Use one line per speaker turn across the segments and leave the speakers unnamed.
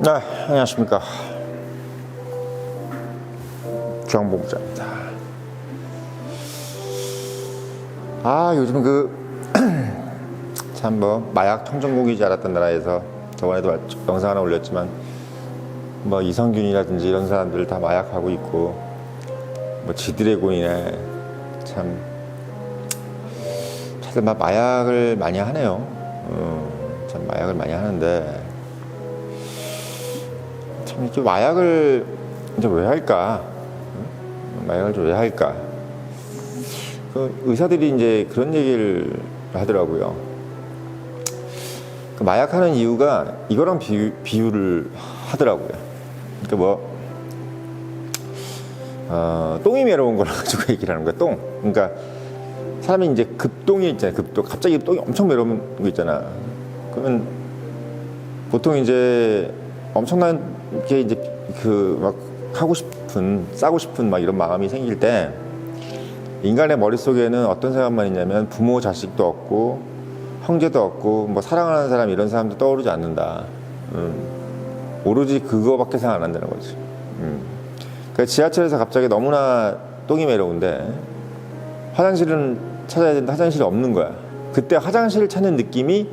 네, 안녕하십니까. 주황봉자입니다. 요즘 참 마약 청정국이 자랐던 나라에서 저번에도 영상 하나 올렸지만 이성균이라든지 이런 사람들 다 마약하고 있고 지드래곤이네 참 다들 마약을 많이 하네요. 참 마약을 많이 하는데 참 이렇게 마약을 이제 왜 할까? 마약을 좀 왜 할까? 의사들이 이제 그런 얘기를 하더라고요. 마약하는 이유가 이거랑 비유를 하더라고요. 그러니까 똥이 매러운 걸 가지고 얘기를 하는 거야. 똥. 그러니까 사람이 이제 급똥이 있잖아요. 급똥. 갑자기 똥이 엄청 매러운 거 있잖아. 그러면 보통 이제 엄청난 게 이제 하고 싶은, 싸고 싶은 이런 마음이 생길 때 인간의 머릿속에는 어떤 생각만 있냐면 부모 자식도 없고 형제도 없고 사랑하는 사람 이런 사람도 떠오르지 않는다. 오로지 그거밖에 생각 안 한다는 거지. 그러니까 지하철에서 갑자기 너무나 똥이 매러운데 화장실은 찾아야 되는데 화장실이 없는 거야. 그때 화장실을 찾는 느낌이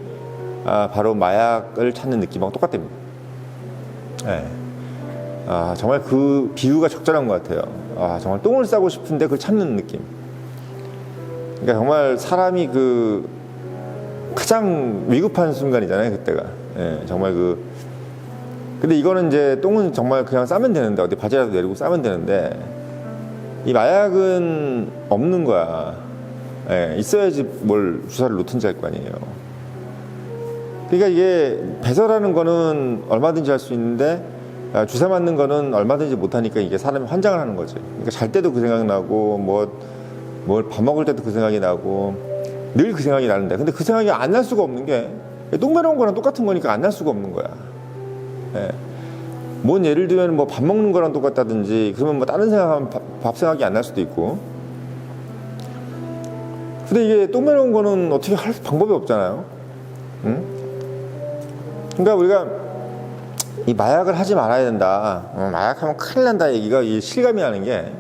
바로 마약을 찾는 느낌하고 똑같답니다. 네. 정말 그 비유가 적절한 것 같아요. 정말 똥을 싸고 싶은데 그걸 참는 느낌. 그러니까 정말 사람이 가장 위급한 순간이잖아요, 그때가. 예, 정말 근데 이거는 이제 똥은 정말 그냥 싸면 되는데, 어디 바지라도 내리고 싸면 되는데, 이 마약은 없는 거야. 예, 있어야지 뭘 주사를 놓든지 할 거 아니에요. 그러니까 이게 배설하는 거는 얼마든지 할 수 있는데, 주사 맞는 거는 얼마든지 못하니까 이게 사람이 환장을 하는 거지. 그러니까 잘 때도 그 생각 나고, 뭘 밥 먹을 때도 그 생각이 나고, 늘 그 생각이 나는데, 근데 그 생각이 안 날 수가 없는 게, 똥 매러운 거랑 똑같은 거니까 안 날 수가 없는 거야. 예. 예를 들면 밥 먹는 거랑 똑같다든지, 그러면 다른 생각하면 밥 생각이 안 날 수도 있고. 근데 이게 똥 매러운 거는 어떻게 할 방법이 없잖아요. 응? 그러니까 우리가 이 마약을 하지 말아야 된다. 마약하면 큰일 난다 얘기가 이 실감이 나는 게,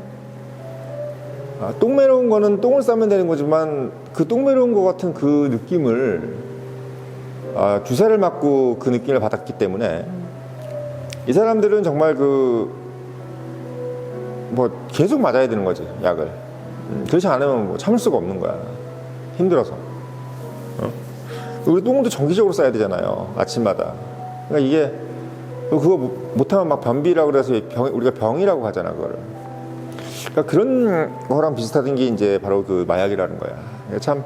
똥 매러운 거는 똥을 싸면 되는 거지만 그 똥 매러운 거 같은 그 느낌을 주사를 맞고 그 느낌을 받았기 때문에 이 사람들은 정말 계속 맞아야 되는 거지, 약을. 그렇지 않으면 참을 수가 없는 거야. 힘들어서. 우리 똥도 정기적으로 싸야 되잖아요, 아침마다. 그러니까 이게 그거 못하면 변비라고 그래서 우리가 병이라고 하잖아, 그거를. 그러니까 그런 거랑 비슷하던 게 이제 바로 마약이라는 거야. 참,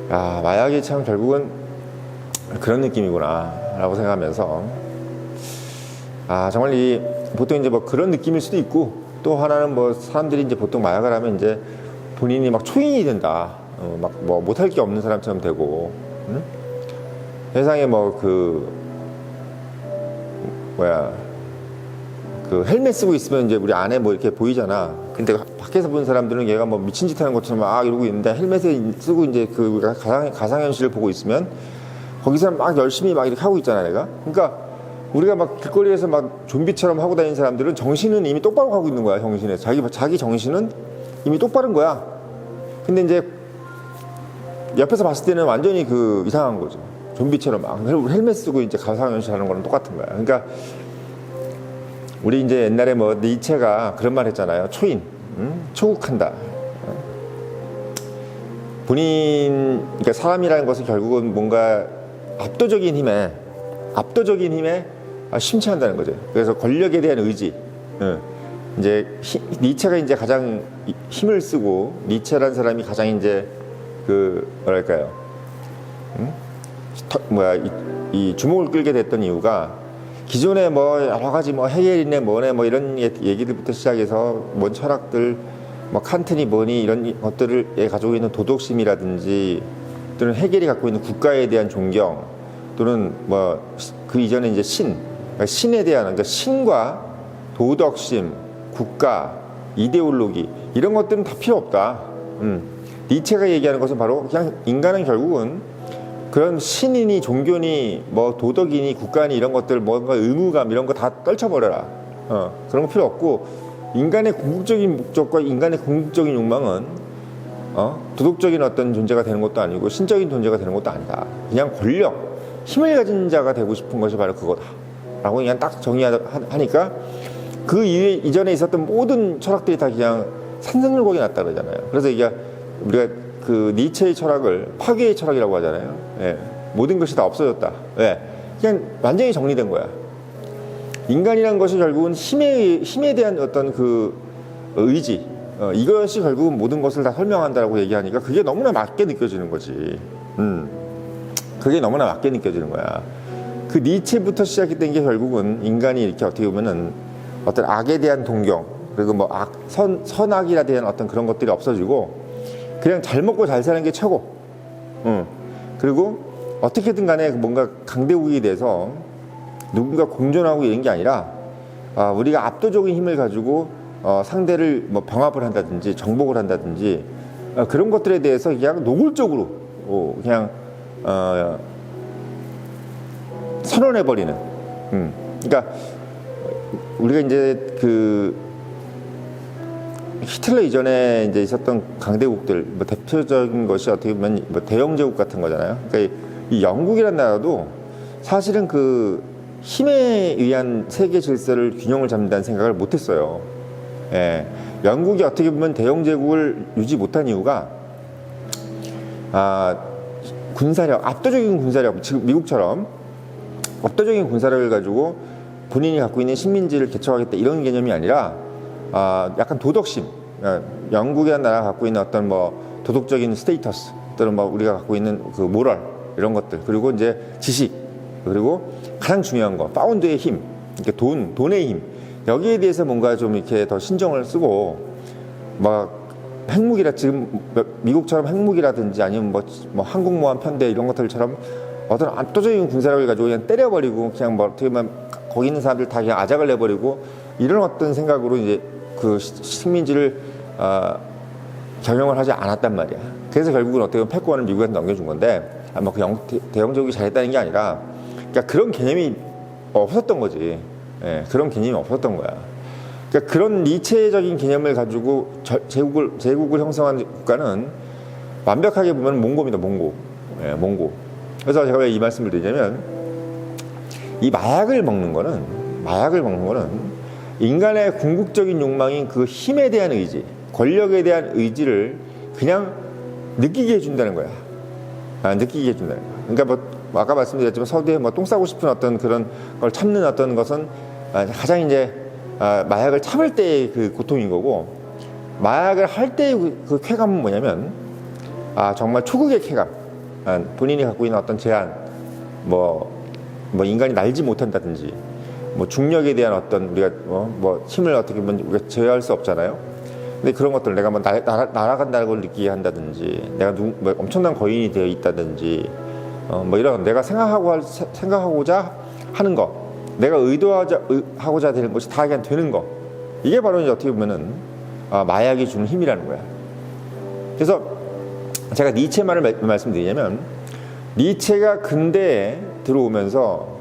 마약이 참 결국은 그런 느낌이구나 라고 생각하면서, 정말 보통 이제 그런 느낌일 수도 있고, 또 하나는 사람들이 이제 보통 마약을 하면 이제 본인이 초인이 된다. 못할 게 없는 사람처럼 되고, 응? 세상에 헬멧 쓰고 있으면 이제 우리 안에 이렇게 보이잖아. 근데 밖에서 본 사람들은 얘가 미친 짓 하는 것처럼 이러고 있는데, 헬멧을 쓰고 이제 가상현실을 보고 있으면 거기서 열심히 이렇게 하고 있잖아, 내가. 그러니까 우리가 길거리에서 좀비처럼 하고 다니는 사람들은 정신은 이미 똑바로 가고 있는 거야, 정신에. 자기 정신은 이미 똑바른 거야. 근데 이제 옆에서 봤을 때는 완전히 이상한 거죠. 좀비처럼 헬멧 쓰고 이제 가상현실 하는 거랑 똑같은 거야. 그러니까 우리 이제 옛날에 니체가 그런 말 했잖아요. 초인, 초국한다. 그러니까 사람이라는 것은 결국은 뭔가 압도적인 힘에 심취한다는 거죠. 그래서 권력에 대한 의지. 이제 니체가 이제 가장 힘을 쓰고, 니체라는 사람이 가장 이제 이 주목을 끌게 됐던 이유가, 기존에 여러 가지 헤겔이네 뭐네 이런 얘기들부터 시작해서 철학들 칸트니 뭐니 이런 것들을 가지고 있는 도덕심이라든지, 또는 헤겔이 갖고 있는 국가에 대한 존경, 또는 그 이전에 이제 신에 대한, 그러니까 신과 도덕심, 국가, 이데올로기 이런 것들은 다 필요 없다. 니체가 얘기하는 것은 바로 그냥 인간은 결국은 그런 신이니 종교니 뭐 도덕이니 국가니 이런 것들 뭔가 의무감 이런 거 다 떨쳐버려라. 그런 거 필요 없고 인간의 궁극적인 목적과 인간의 궁극적인 욕망은 도덕적인 어떤 존재가 되는 것도 아니고 신적인 존재가 되는 것도 아니다. 그냥 권력, 힘을 가진 자가 되고 싶은 것이 바로 그거다. 라고 그냥 딱 정의하니까 그 이전에 있었던 모든 철학들이 다 그냥 산산조각이 났다 그러잖아요. 그래서 이게 우리가 그 니체의 철학을 파괴의 철학이라고 하잖아요. 예. 모든 것이 다 없어졌다. 예. 그냥 완전히 정리된 거야. 인간이란 것이 결국은 힘에 대한 어떤 그 의지, 이것이 결국은 모든 것을 다 설명한다라고 얘기하니까 그게 너무나 맞게 느껴지는 거지. 그게 너무나 맞게 느껴지는 거야. 그 니체부터 시작했던 게 결국은 인간이 이렇게 어떻게 보면은 어떤 악에 대한 동경, 그리고 뭐 선악이라 대한 어떤 그런 것들이 없어지고 그냥 잘 먹고 잘 사는 게 최고. 그리고 어떻게든 간에 뭔가 강대국이 돼서 누군가 공존하고 이런 게 아니라 우리가 압도적인 힘을 가지고 상대를 뭐 병합을 한다든지 정복을 한다든지 그런 것들에 대해서 그냥 노골적으로 그냥 선언해버리는. 그러니까 우리가 이제 그 히틀러 이전에 이제 있었던 강대국들, 뭐 대표적인 것이 어떻게 보면 뭐 대영제국 같은 거잖아요. 그러니까 이 영국이라는 나라도 사실은 그 힘에 의한 세계 질서를 균형을 잡는다는 생각을 못했어요. 예. 영국이 어떻게 보면 대영제국을 유지 못한 이유가 군사력, 압도적인 군사력, 지금 미국처럼 압도적인 군사력을 가지고 본인이 갖고 있는 식민지를 개척하겠다 이런 개념이 아니라 약간 도덕심, 영국이라는 나라가 갖고 있는 어떤 뭐 도덕적인 스테이터스 또는 뭐 우리가 갖고 있는 그 모럴 이런 것들, 그리고 이제 지식, 그리고 가장 중요한 거 파운드의 힘, 이렇게 돈의 힘, 여기에 대해서 뭔가 좀 이렇게 더 신경을 쓰고 막 핵무기라 지금 미국처럼 핵무기라든지 아니면 뭐 항공모함 편대 이런 것들처럼 어떤 압도적인 군사력을 가지고 그냥 때려버리고 그냥 뭐 어떻게 보면 거기 있는 사람들 다 그냥 아작을 내버리고 이런 어떤 생각으로 이제 그 식민지를 경영을 하지 않았단 말이야. 그래서 결국은 어떻게 보면 패권을 미국한테 넘겨준 건데 뭐 그 대영제국이 잘했다는 게 아니라 그러니까 그런 개념이 없었던 거지. 예, 그런 개념이 없었던 거야. 그러니까 그런 니체적인 개념을 가지고 제국을 형성한 국가는 완벽하게 보면 몽고입니다. 몽고. 예, 몽고. 그래서 제가 왜 이 말씀을 드리냐면 이 마약을 먹는 거는 인간의 궁극적인 욕망인 그 힘에 대한 의지, 권력에 대한 의지를 그냥 느끼게 해준다는 거야. 느끼게 해준다는 거야. 그러니까 뭐 아까 말씀드렸지만 서두에 뭐 똥 싸고 싶은 어떤 그런 걸 참는 어떤 것은 가장 이제 마약을 참을 때의 그 고통인 거고, 마약을 할 때의 그 쾌감은 뭐냐면 정말 초극의 쾌감, 본인이 갖고 있는 어떤 제한, 뭐 인간이 날지 못한다든지, 뭐 중력에 대한 어떤 우리가 뭐 힘을 어떻게 보면 우리가 제어할 수 없잖아요. 근데 그런 것들 내가 뭐 날아간다는 걸 느끼게 한다든지, 내가 뭐 엄청난 거인이 되어 있다든지, 뭐 이런 내가 생각하고자 하는 거, 내가 의도하고자 되는 것이 다 그냥 되는 거, 이게 바로 이제 어떻게 보면은 마약이 주는 힘이라는 거야. 그래서 제가 니체 말을 말씀드리냐면, 니체가 근대에 들어오면서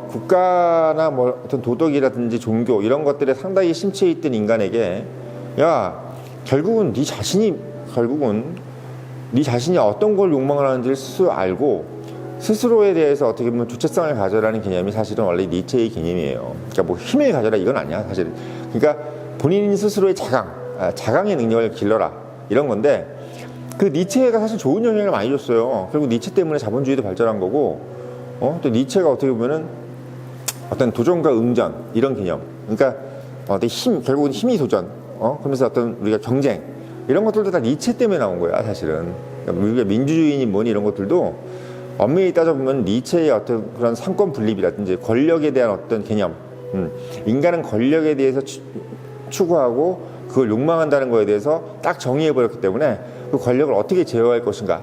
국가나 뭐 어떤 도덕이라든지 종교 이런 것들에 상당히 심취해 있던 인간에게 결국은 네 자신이 어떤 걸 욕망을 하는지를 스스로 알고 스스로에 대해서 어떻게 보면 주체성을 가져라는 개념이 사실은 원래 니체의 개념이에요. 그러니까 뭐 힘을 가져라 이건 아니야 사실. 그러니까 본인 스스로의 자강의 능력을 길러라 이런 건데, 그 니체가 사실 좋은 영향을 많이 줬어요. 결국 니체 때문에 자본주의도 발전한 거고, 또 니체가 어떻게 보면은 어떤 도전과 응전 이런 개념, 그러니까 결국은 힘이 도전, 그러면서 어떤 우리가 경쟁 이런 것들도 다 니체 때문에 나온 거야 사실은. 그러니까 우리가 민주주의니 뭐니 이런 것들도 엄밀히 따져보면 니체의 어떤 그런 상권 분립이라든지 권력에 대한 어떤 개념, 인간은 권력에 대해서 추구하고 그걸 욕망한다는 거에 대해서 딱 정의해버렸기 때문에 그 권력을 어떻게 제어할 것인가,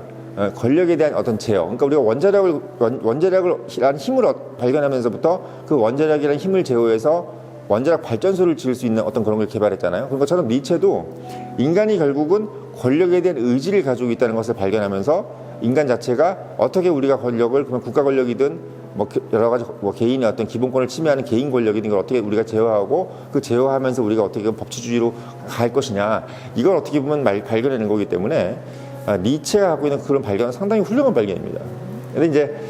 권력에 대한 어떤 제어, 그러니까 우리가 원자력이라는 힘을 발견하면서부터 그 원자력이라는 힘을 제어해서 원자력 발전소를 지을 수 있는 어떤 그런 걸 개발했잖아요. 그런 것처럼 니체도 인간이 결국은 권력에 대한 의지를 가지고 있다는 것을 발견하면서 인간 자체가 어떻게 우리가 권력을, 그러면 국가 권력이든 뭐 여러 가지 뭐 개인의 어떤 기본권을 침해하는 개인 권력이든 이걸 어떻게 우리가 제어하고, 그 제어하면서 우리가 어떻게 법치주의로 갈 것이냐, 이걸 어떻게 보면 발견해낸 거기 때문에 니체가 갖고 있는 그런 발견은 상당히 훌륭한 발견입니다. 근데 이제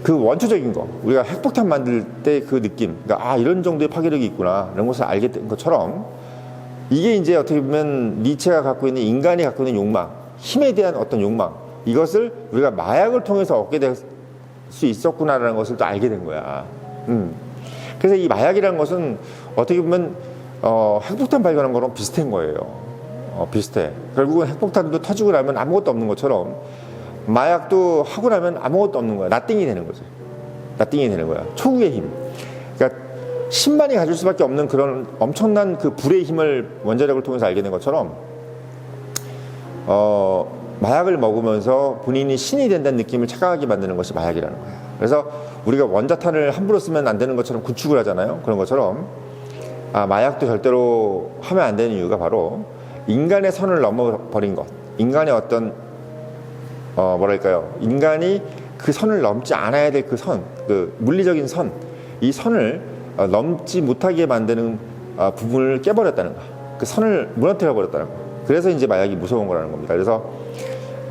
그 원초적인 거, 우리가 핵폭탄 만들 때 그 느낌, 그러니까 이런 정도의 파괴력이 있구나 이런 것을 알게 된 것처럼, 이게 이제 어떻게 보면 니체가 갖고 있는, 인간이 갖고 있는 욕망, 힘에 대한 어떤 욕망, 이것을 우리가 마약을 통해서 얻게 될 수 있었구나라는 것을 또 알게 된 거야. 그래서 이 마약이라는 것은 어떻게 보면 핵폭탄 발견한 거랑 비슷한 거예요. 비슷해. 결국은 핵폭탄도 터지고 나면 아무것도 없는 것처럼 마약도 하고 나면 아무것도 없는 거야. 나띵이 되는 거지. 나띵이 되는 거야. 초구의 힘. 그러니까 신만이 가질 수밖에 없는 그런 엄청난 그 불의 힘을 원자력을 통해서 알게 된 것처럼 마약을 먹으면서 본인이 신이 된다는 느낌을 착각하게 만드는 것이 마약이라는 거야. 그래서 우리가 원자탄을 함부로 쓰면 안 되는 것처럼 구축을 하잖아요. 그런 것처럼 마약도 절대로 하면 안 되는 이유가 바로 인간의 선을 넘어버린 것, 인간의 어떤 뭐랄까요, 인간이 그 선을 넘지 않아야 될 그 선, 그 물리적인 선, 이 선을 넘지 못하게 만드는 부분을 깨버렸다는 거야. 그 선을 무너뜨려 버렸다는 거야. 그래서 이제 마약이 무서운 거라는 겁니다. 그래서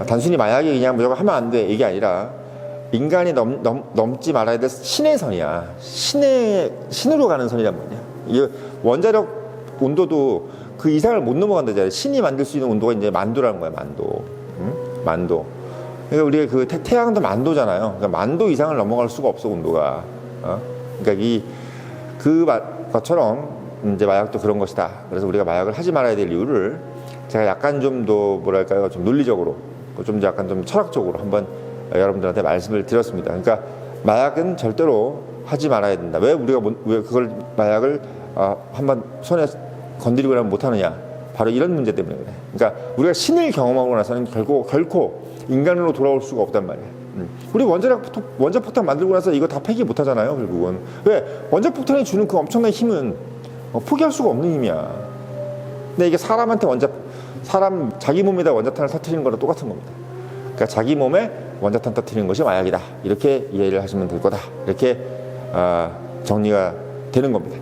단순히 마약이 그냥 무조건 하면 안 돼, 이게 아니라 인간이 넘지 말아야 될 신의 선이야. 신으로 가는 선이란 말이야. 이 원자력 온도도 그 이상을 못 넘어간다잖아요. 신이 만들 수 있는 온도가 이제 만도라는 거야. 만도. 만도. 그러니까 우리가 그 태양도 만도잖아요. 그러니까 만도 이상을 넘어갈 수가 없어, 온도가. 그러니까 것처럼 이제 마약도 그런 것이다. 그래서 우리가 마약을 하지 말아야 될 이유를 제가 약간 좀 더 뭐랄까요, 좀 논리적으로, 좀 약간 좀 철학적으로 한번 여러분들한테 말씀을 드렸습니다. 그러니까 마약은 절대로 하지 말아야 된다. 왜 우리가 왜 그걸 마약을 한번 손에 건드리고 나면 못하느냐? 바로 이런 문제 때문에 그래. 그러니까 우리가 신을 경험하고 나서는 결코 인간으로 돌아올 수가 없단 말이야. 우리 원자폭탄 만들고 나서 이거 다 폐기 못 하잖아요, 결국은. 왜? 원자폭탄이 주는 그 엄청난 힘은 포기할 수가 없는 힘이야. 근데 이게 사람한테 자기 몸에다 원자탄을 터뜨리는 거랑 똑같은 겁니다. 그러니까 자기 몸에 원자탄 터뜨리는 것이 마약이다. 이렇게 이해를 하시면 될 거다. 이렇게 정리가 되는 겁니다.